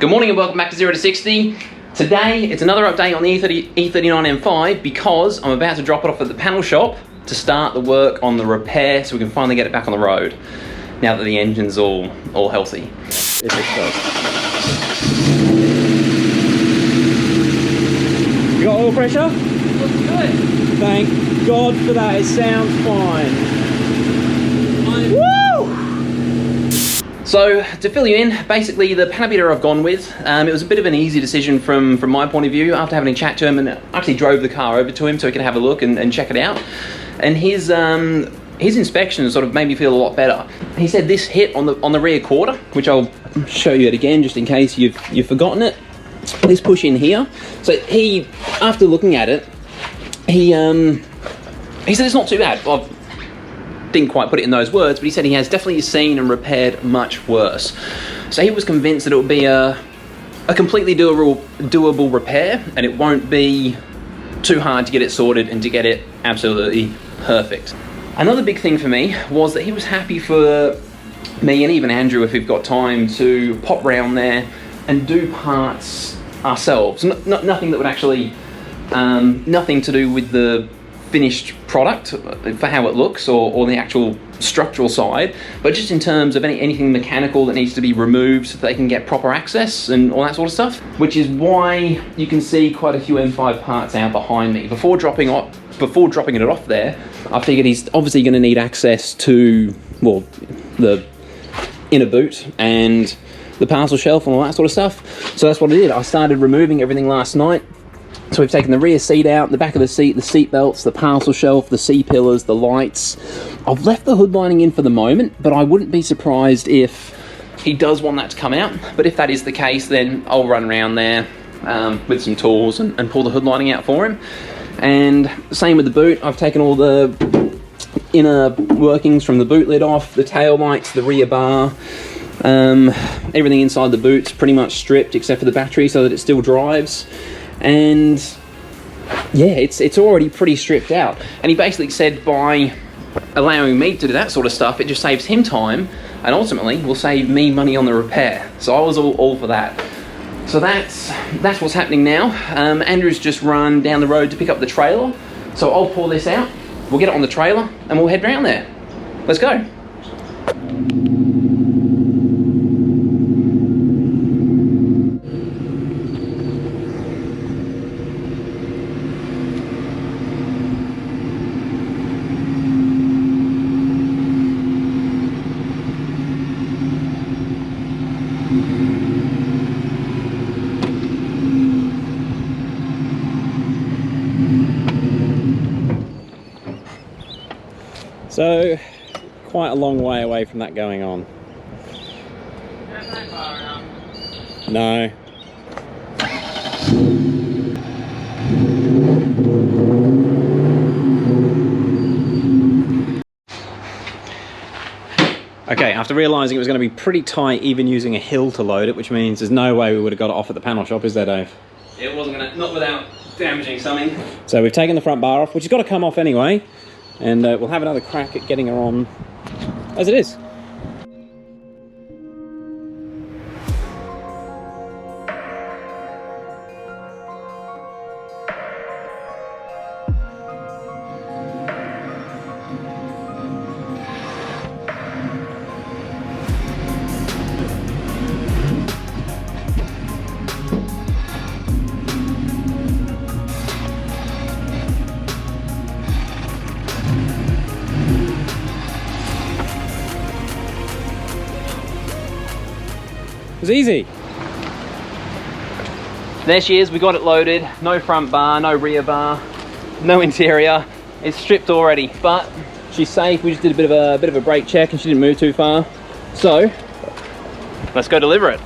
Good morning and welcome back to 0 to 60. Today it's another update on the E39 M5 because I'm about to drop it off at the panel shop to start the work on the repair so we can finally get it back on the road now that the engine's all healthy. You got oil pressure? Looks good. Thank God for that, it sounds fine. So, to fill you in, basically the panabeater I've gone with, it was a bit of an easy decision from my point of view after having a chat to him, and I actually drove the car over to him so he could have a look and check it out. And his inspection sort of made me feel a lot better. He said this hit on the rear quarter, which I'll show you it again just in case you've forgotten it. This push in here. So he, after looking at it, he said it's not too bad. Well, didn't quite put it in those words, but he said he has definitely seen and repaired much worse. So he was convinced that it would be a completely doable repair, and it won't be too hard to get it sorted and to get it absolutely perfect. Another big thing for me was that he was happy for me and even Andrew, if we've got time, to pop round there and do parts ourselves. Nothing that would actually, nothing to do with the finished product for how it looks or the actual structural side, but just in terms of anything mechanical that needs to be removed so that they can get proper access and all that sort of stuff, which is why you can see quite a few M5 parts out behind me. Before dropping it off there, I figured he's obviously going to need access to, well, the inner boot and the parcel shelf and all that sort of stuff. So that's what I did. I started removing everything last night. So we've taken the rear seat out, the back of the seat belts, the parcel shelf, the C-pillars, the lights. I've left the hood lining in for the moment, but I wouldn't be surprised if he does want that to come out. But if that is the case, then I'll run around there with some tools and pull the hood lining out for him. And same with the boot. I've taken all the inner workings from the boot lid off, the tail lights, the rear bar. Everything inside the boot's pretty much stripped except for the battery so that it still drives. And yeah, it's already pretty stripped out. And he basically said by allowing me to do that sort of stuff, it just saves him time and ultimately will save me money on the repair. So I was all for that. So that's what's happening now. Andrew's just run down the road to pick up the trailer. So I'll pull this out, we'll get it on the trailer and we'll head round there. Let's go. So, quite a long way away from that going on. No. Okay, after realising it was going to be pretty tight even using a hill to load it, which means there's no way we would have got it off at the panel shop, is there, Dave? It wasn't gonna, not without damaging something. So we've taken the front bar off, which has got to come off anyway, and we'll have another crack at getting her on as it is. It was easy. There she is, we got it loaded. No front bar, no rear bar, no interior. It's stripped already, but she's safe. We just did a bit of a brake check and she didn't move too far. So, let's go deliver it.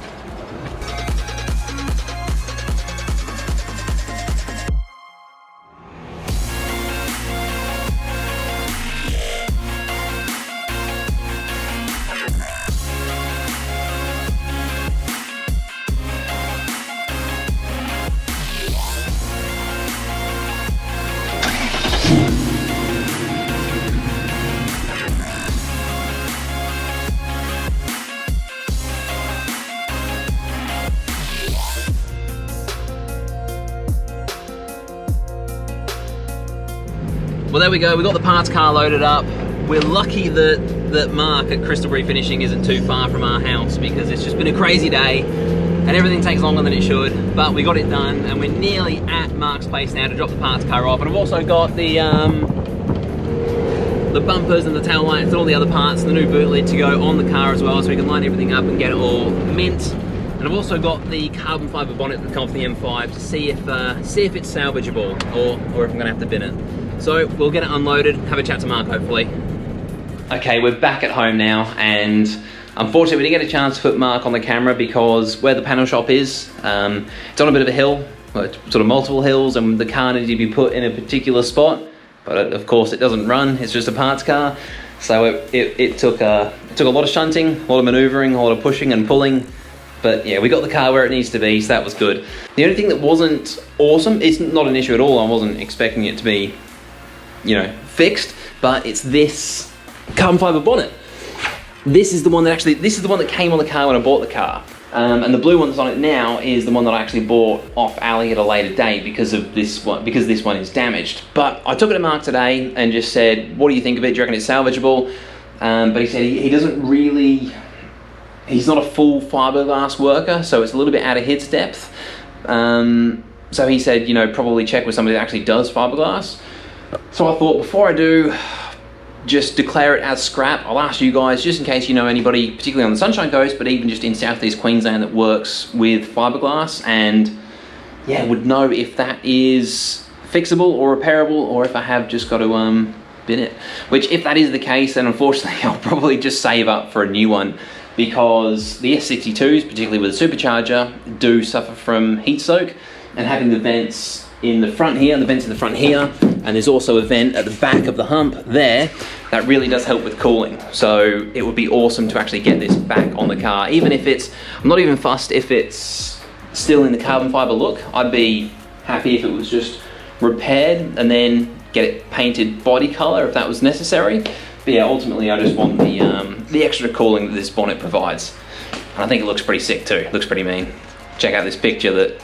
Well, there we go. We got the parts car loaded up. We're lucky that Mark at Crystal Refinishing isn't too far from our house, because it's just been a crazy day and everything takes longer than it should. But we got it done, and we're nearly at Mark's place now to drop the parts car off. And I've also got the bumpers and the tail lights and all the other parts and the new boot lid to go on the car as well, so we can line everything up and get it all mint. And I've also got the carbon fibre bonnet that comes with the M5 to see if it's salvageable or if I'm going to have to bin it. So we'll get it unloaded, have a chat to Mark hopefully. Okay, we're back at home now, and unfortunately we didn't get a chance to put Mark on the camera because where the panel shop is, it's on a bit of a hill, sort of multiple hills, and the car needed to be put in a particular spot. But of course it doesn't run, it's just a parts car. So it took a lot of shunting, a lot of manoeuvring, a lot of pushing and pulling. But yeah, we got the car where it needs to be, so that was good. The only thing that wasn't awesome, it's not an issue at all, I wasn't expecting it to be, you know, fixed, but it's this carbon fibre bonnet. This is the one that came on the car when I bought the car. And the blue one that's on it now is the one that I actually bought off Ali at a later date because this one is damaged. But I took it to Mark today and just said, what do you think of it? Do you reckon it's salvageable? But he said he doesn't really, he's not a full fiberglass worker, so it's a little bit out of his depth. So he said, you know, probably check with somebody that actually does fiberglass. So I thought, before I do just declare it as scrap, I'll ask you guys, just in case you know anybody, particularly on the Sunshine Coast, but even just in Southeast Queensland, that works with fiberglass, and yeah, would know if that is fixable or repairable, or if I have just got to bin it. Which, if that is the case, then unfortunately I'll probably just save up for a new one, because the S62s, particularly with a supercharger, do suffer from heat soak, and having the vents in the front here, and the vents in the front here, and there's also a vent at the back of the hump there, that really does help with cooling. So it would be awesome to actually get this back on the car, even if it's, I'm not even fussed if it's still in the carbon fibre look. I'd be happy if it was just repaired and then get it painted body colour if that was necessary. But yeah, ultimately I just want the extra cooling that this bonnet provides. And I think it looks pretty sick too, it looks pretty mean. Check out this picture that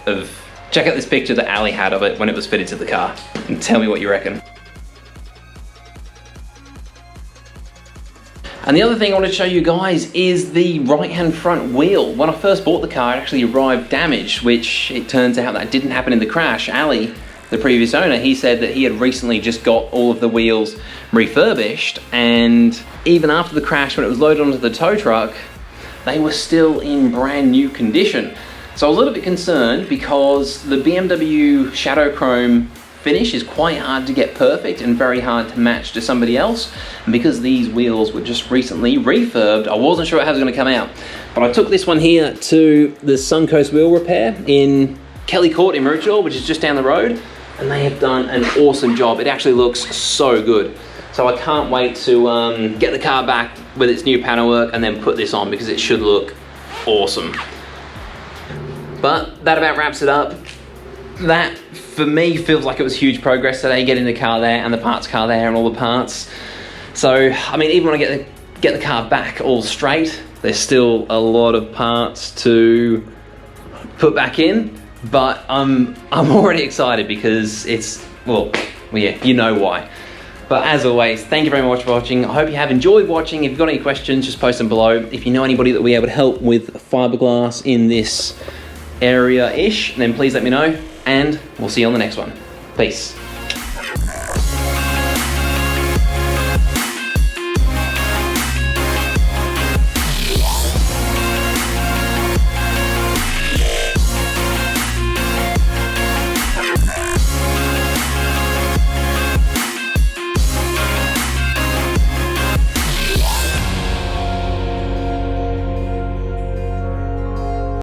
Ali had of it when it was fitted to the car, and tell me what you reckon. And the other thing I want to show you guys is the right-hand front wheel. When I first bought the car, it actually arrived damaged, which it turns out that didn't happen in the crash. Ali, the previous owner, he said that he had recently just got all of the wheels refurbished, and even after the crash, when it was loaded onto the tow truck, they were still in brand new condition. So I was a little bit concerned because the BMW Shadow Chrome finish is quite hard to get perfect and very hard to match to somebody else. And because these wheels were just recently refurbed, I wasn't sure how it was going to come out. But I took this one here to the Suncoast Wheel Repair in Kelly Court in Maroochydore, which is just down the road. And they have done an awesome job. It actually looks so good. So I can't wait to get the car back with its new panel work and then put this on, because it should look awesome. But that about wraps it up. That, for me, feels like it was huge progress today, getting the car there and the parts car there and all the parts. So, I mean, even when I get the car back all straight, there's still a lot of parts to put back in. But I'm already excited because it's, well yeah, you know why. But as always, thank you very much for watching. I hope you have enjoyed watching. If you've got any questions, just post them below. If you know anybody that will be able to help with fiberglass in this area-ish, then please let me know, and we'll see you on the next one. Peace.